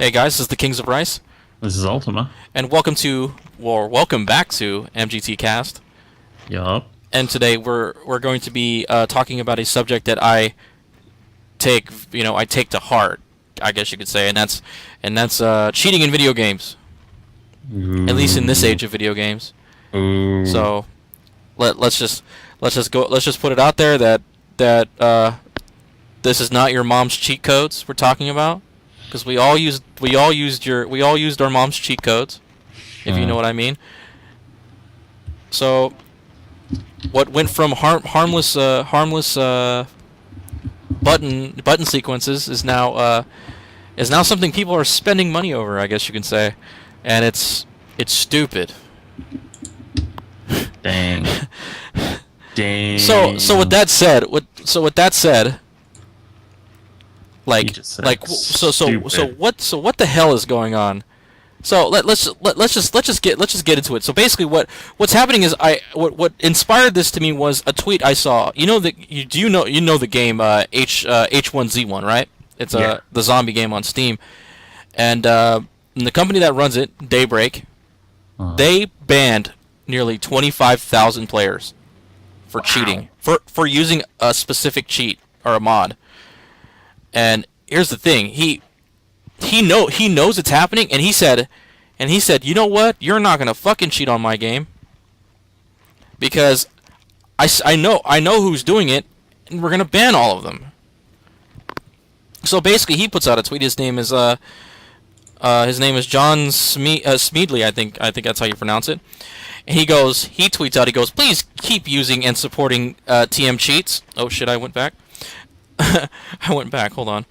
Hey guys, this is the Kings of Rice, This is Ultima. and welcome back to MGT Cast. Yup. And today we're going to be talking about a subject that I take to heart, I guess you could say, and that's cheating in video games. At least in this age of video games. Ooh. So let's just put it out there that this is not your mom's cheat codes we're talking about, because we all used our mom's cheat codes, if you know what I mean. So what went from harmless button sequences is now something people are spending money over, I guess you can say, and it's stupid. Dang. Dang. So with that said, You just said what the hell is going on? So let's just get into it. So basically, what's happening is what inspired this to me was a tweet I saw. You know the game H1Z1, right? It's Yeah. the zombie game on Steam, and the company that runs it, Daybreak, they banned nearly 25,000 players for cheating, for using a specific cheat or a mod. And here's the thing, he knows it's happening, and he said, you know what? You're not gonna fucking cheat on my game, because I know who's doing it, and we're gonna ban all of them. So basically, he puts out a tweet. His name is John Smeedley. I think that's how you pronounce it. And he tweets out, please keep using and supporting TM cheats. Oh shit, I went back. I went back, hold on.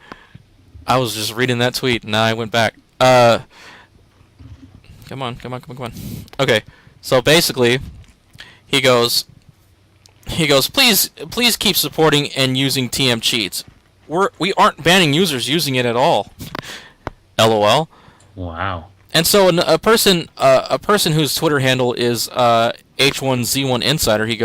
I was just reading that tweet, and now I went back. Come on. Okay, so basically, he goes, please keep supporting and using TM cheats. We aren't banning users using it at all. LOL. Wow. And so a person whose Twitter handle is H1Z1 Insider, he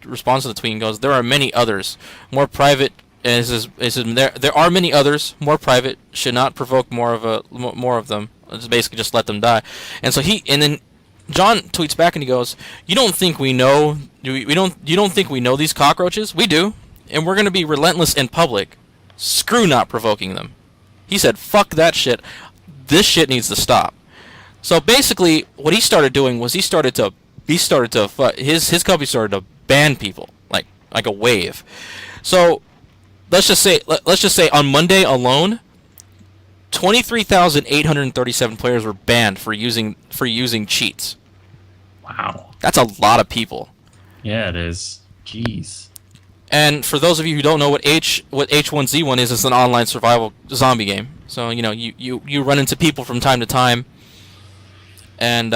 responds to the tweet and goes, there are many others, more private, and there are many others, more private, should not provoke more of them. Just basically just let them die. And then John tweets back and he goes, you don't think we know these cockroaches? We do, and we're gonna be relentless in public. Screw not provoking them. He said, fuck that shit. This shit needs to stop. So basically, what he started doing was his company started to ban people like a wave. So let's just say on Monday alone, 23,837 players were banned for using cheats. Wow. That's a lot of people. Yeah, it is. Jeez. And for those of you who don't know what H1Z1 is, it's an online survival zombie game. So you run into people from time to time, and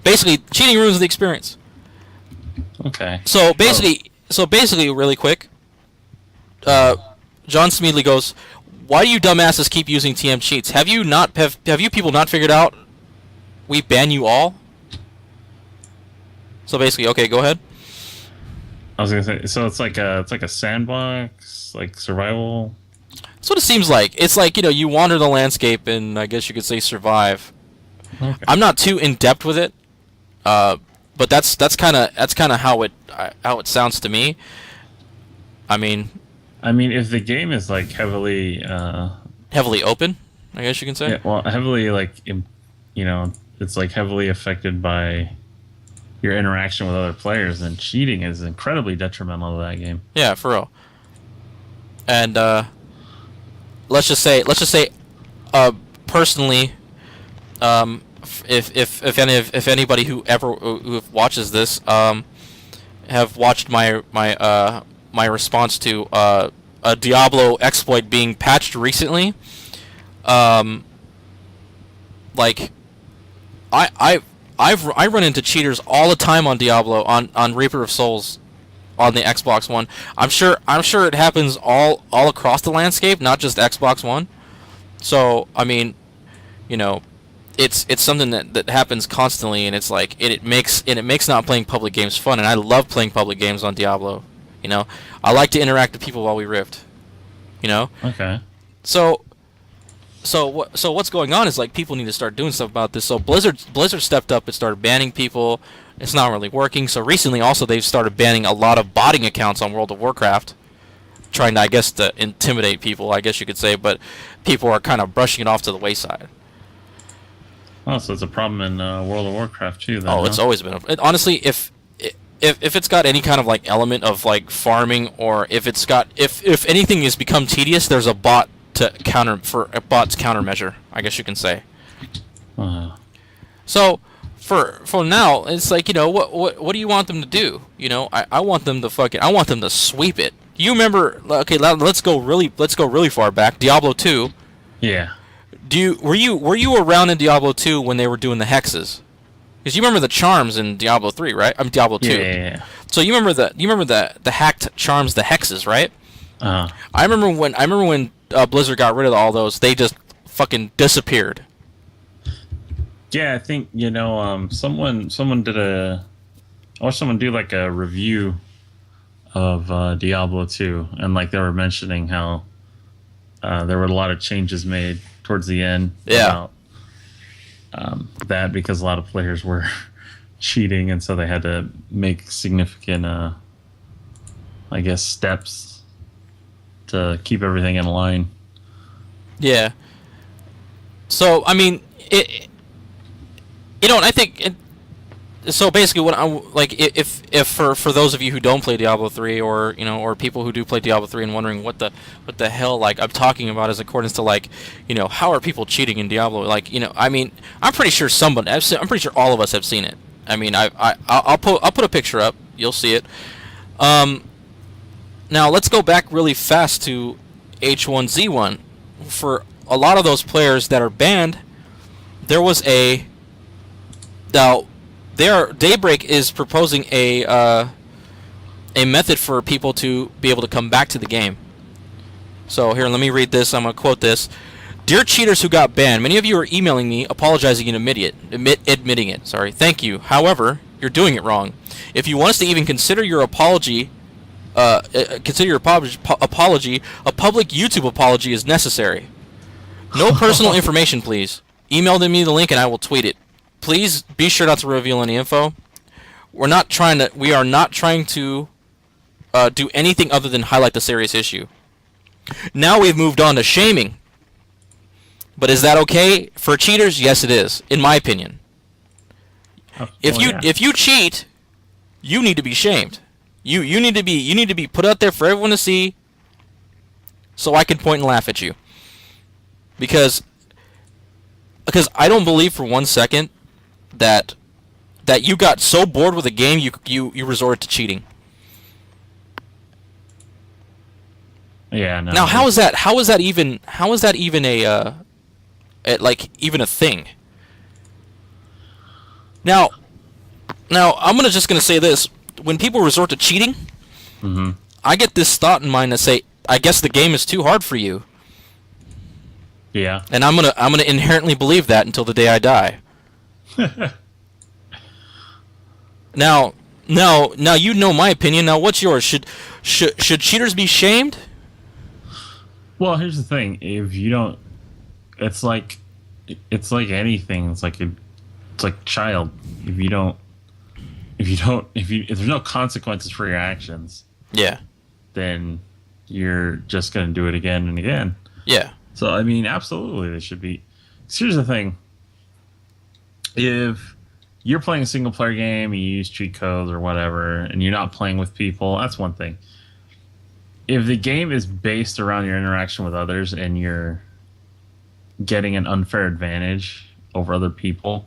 basically cheating ruins the experience. Okay. So basically, really quick, John Smeedley goes, why do you dumbasses keep using TM cheats? Have you people not figured out we ban you all? So basically, okay, go ahead. I was gonna say, so it's like a sandbox, like survival. That's what it seems like. It's like, you wander the landscape and I guess you could say survive. Okay. I'm not too in depth with it, but that's kind of how it sounds to me. I mean, if the game is like heavily open, I guess you can say. yeah, well, heavily it's like heavily affected by your interaction with other players, then cheating is incredibly detrimental to that game. Yeah, for real. And let's just say, personally, if anybody who watches this have watched my response to a Diablo exploit being patched recently, like I run into cheaters all the time on Diablo, on Reaper of Souls, on the Xbox One. I'm sure it happens all across the landscape, not just Xbox One. So I mean, it's something that happens constantly, and it's like it makes not playing public games fun. And I love playing public games on Diablo. I like to interact with people while we rift. Okay. So So what's going on is like people need to start doing stuff about this. So Blizzard stepped up and started banning people. It's not really working. So recently also they've started banning a lot of botting accounts on World of Warcraft, trying to, I guess, to intimidate people, I guess you could say, but people are kind of brushing it off to the wayside. Oh, so it's a problem in World of Warcraft too. Then, Oh, it's always been. Honestly, if it's got any kind of like element of like farming, or if it's got if anything has become tedious, there's a bot to counter for a bot's countermeasure, I guess you can say. So for now, it's like, you know, what do you want them to do? You know, I want them to I want them to sweep it. You remember? Okay, let's go really far back. Diablo 2. Yeah. Were you around in Diablo 2 when they were doing the hexes? Because you remember the charms in Diablo 3, right? I'm Diablo 2. Yeah. So you remember the hacked charms, the hexes, right? I remember when Blizzard got rid of all those, they just fucking disappeared. Yeah, I think, you know, someone did I watched someone do like a review of Diablo 2, and like they were mentioning how there were a lot of changes made towards the end. Yeah. About that, because a lot of players were cheating, and so they had to make significant, I guess, steps to keep everything in line. Yeah. So I mean, I think. So basically, what I like, if for those of you who don't play Diablo 3, or you know, or people who do play Diablo 3 and wondering what the hell like I'm talking about is accordance to, like, you know, how are people cheating in Diablo? Like, you know, I mean, I'm pretty sure I'm pretty sure all of us have seen it. I mean, I'll put a picture up. You'll see it. Now let's go back really fast to H1Z1. For a lot of those players that are banned, there was Daybreak is proposing a method for people to be able to come back to the game. So here, let me read this. I'm going to quote this. Dear cheaters who got banned, many of you are emailing me, apologizing and admitting it. Sorry. Thank you. However, you're doing it wrong. If you want us to even consider your apology, a public YouTube apology is necessary. No personal information, please. Email me the link and I will tweet it. Please be sure not to reveal any info. We are not trying to do anything other than highlight the serious issue. Now we've moved on to shaming. But is that okay for cheaters? Yes, it is, in my opinion. If you cheat, you need to be shamed. You need to be put out there for everyone to see, so I can point and laugh at you. Because I don't believe for 1 second that you got so bored with a game you resorted to cheating. Yeah. No. Now, how is that even even a thing? Now I'm just gonna say this: when people resort to cheating, I get this thought in mind to say, I guess the game is too hard for you. Yeah. And I'm gonna inherently believe that until the day I die. Now you know my opinion. Now what's yours? Should cheaters be shamed? Well, here's the thing: if you don't, it's like anything. It's like child. If there's no consequences for your actions, yeah, then you're just gonna do it again and again. Yeah. So I mean, absolutely, they should be. So here's the thing: if you're playing a single player game, you use cheat codes or whatever, and you're not playing with people, that's one thing. If the game is based around your interaction with others and you're getting an unfair advantage over other people,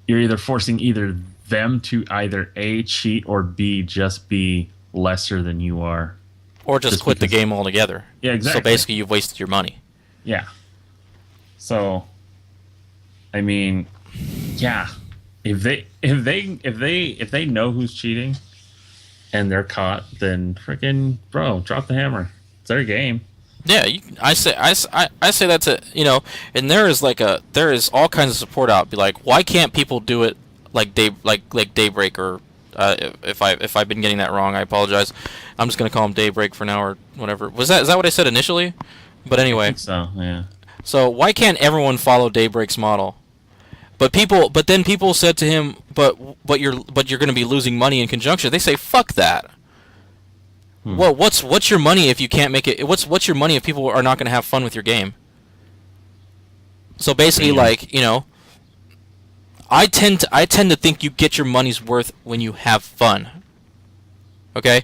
you're either forcing them to either A, cheat, or B, just be lesser than you are. Or just quit the game altogether. Yeah, exactly. So basically you've wasted your money. Yeah. So, I mean, yeah. If they know who's cheating and they're caught, then freaking drop the hammer. It's their game. Yeah, I say that's a, you know, and there is all kinds of support out. Be like, why can't people do it like Daybreak, or if I've been getting that wrong, I apologize. I'm just gonna call him Daybreak for now, or whatever. Is that what I said initially? But anyway. I think so, yeah. So why can't everyone follow Daybreak's model? But then people said to him, but you're going to be losing money in conjunction. They say, fuck that. Well, what's your money if you can't make it? What's your money if people are not going to have fun with your game? So basically, like, you know, I tend to think you get your money's worth when you have fun. Okay.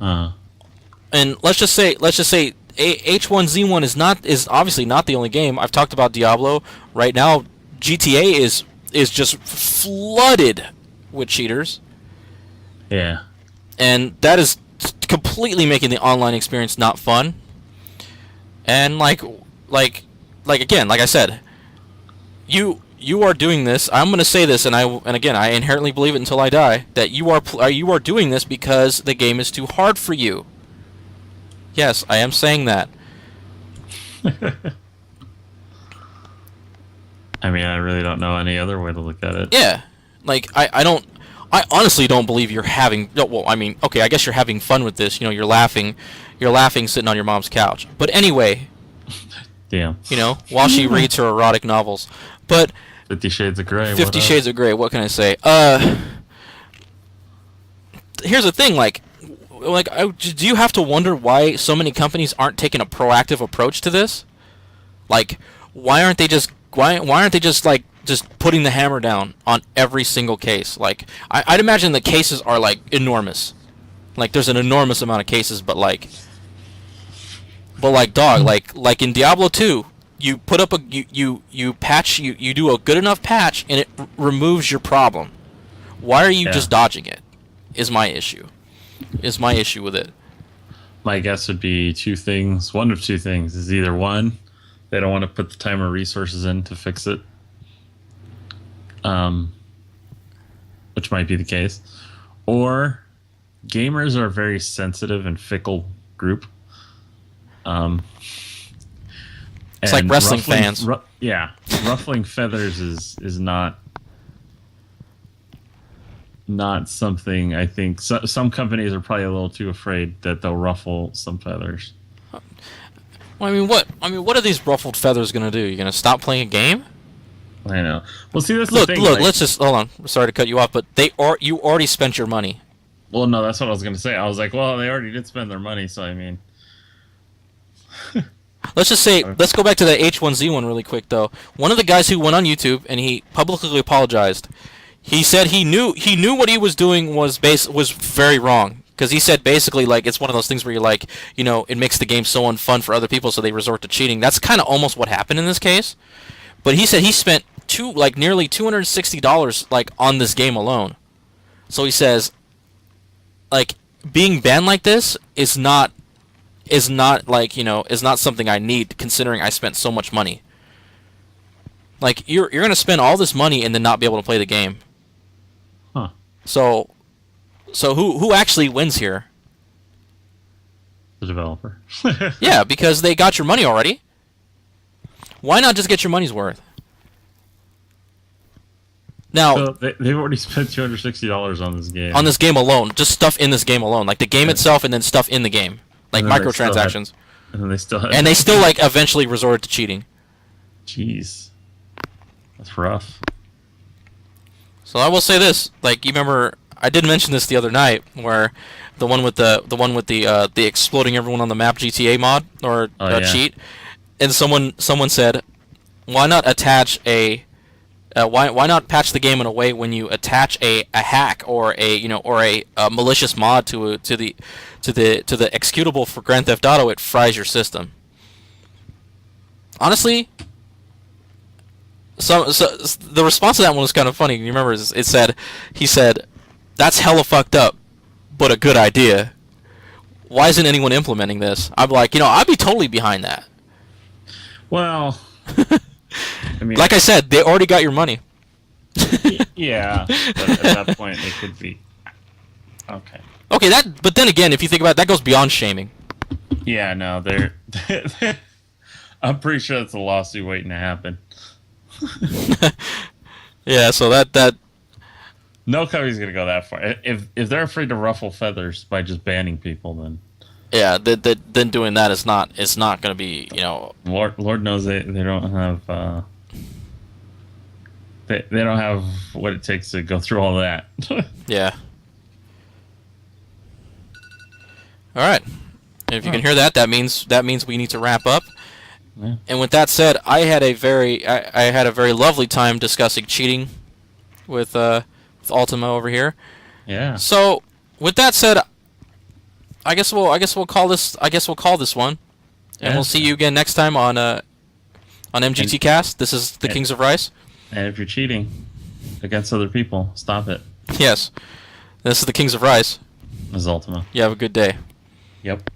And let's just say H1Z1 is obviously not the only game. I've talked about Diablo. Right now, GTA is just flooded with cheaters. Yeah. And that is completely making the online experience not fun. And like again, like I said, you are doing this. I'm going to say this, and again, I inherently believe it until I die, that you are doing this because the game is too hard for you. Yes, I am saying that. I mean, I really don't know any other way to look at it. Yeah, like I honestly don't believe you're having. Well, I mean, okay, I guess you're having fun with this. You know, you're laughing sitting on your mom's couch. But anyway, damn. You know, while she reads her erotic novels. But 50 Shades of Grey. 50 Shades of Grey. What can I say? Here's the thing, do you have to wonder why so many companies aren't taking a proactive approach to this? Like, why aren't they just like just putting the hammer down on every single case? Like, I'd imagine the cases are like enormous. Like, there's an enormous amount of cases, but dog, like in Diablo 2, you put up you patch, you do a good enough patch and it removes your problem. Why are you just dodging it? Is my issue with it. My guess would be two things. One of two things is either one, they don't want to put the time or resources in to fix it, which might be the case, or gamers are a very sensitive and fickle group. It's like wrestling fans. Ruffling feathers is not something. I think some companies are probably a little too afraid that they'll ruffle some feathers. Well, what are these ruffled feathers going to do? You're going to stop playing a game? I know. Well, see, that's the thing. Look, let's just hold on. Sorry to cut you off, but you already spent your money. Well, no, that's what I was going to say. I was like, well, they already did spend their money, so I mean. Let's just say, let's go back to the H1Z1 really quick, though. One of the guys who went on YouTube and he publicly apologized. He said he knew what he was doing was very wrong, because he said basically, like, it's one of those things where you're like, you know, it makes the game so unfun for other people, so they resort to cheating. That's kind of almost what happened in this case. But he said he spent nearly $260 like on this game alone. So he says, like, being banned like this is not like, you know, is not something I need, considering I spent so much money. Like, you're gonna spend all this money and then not be able to play the game. Huh. So who actually wins here? The developer. Yeah, because they got your money already. Why not just get your money's worth? Now, so they've already spent $260 on this game. On this game alone, just stuff in this game alone, like the game itself, and then stuff in the game, like microtransactions. And they still like eventually resorted to cheating. Jeez, that's rough. So I will say this: like, you remember, I did mention this the other night, where the one with the exploding everyone on the map GTA mod or cheat, and someone said, why not attach a why not patch the game in a way when you attach a hack or a malicious mod to the executable for Grand Theft Auto, it fries your system. Honestly, so the response to that one was kind of funny. You remember, he said, "That's hella fucked up, but a good idea. Why isn't anyone implementing this?" I'm like, I'd be totally behind that. Well, I mean, like I said, they already got your money. Yeah, but at that point, it could be okay. Okay, but then again, if you think about it, that goes beyond shaming. Yeah, no, they're I'm pretty sure that's a lawsuit waiting to happen. Yeah, so that no company's gonna go that far. If they're afraid to ruffle feathers by just banning people, then Yeah, then doing that is not going to be, Lord knows they don't have they don't have what it takes to go through all that. yeah. All right. And if you can hear that, that means we need to wrap up. Yeah. And with that said, I had a very lovely time discussing cheating with Ultima over here. Yeah. So, with that said, I guess we'll call this one, and we'll see you again next time on MGT Cast. This is the Kings of Rice. And if you're cheating against other people, stop it. Yes, this is the Kings of Rice. This is Ultima. You have a good day. Yep.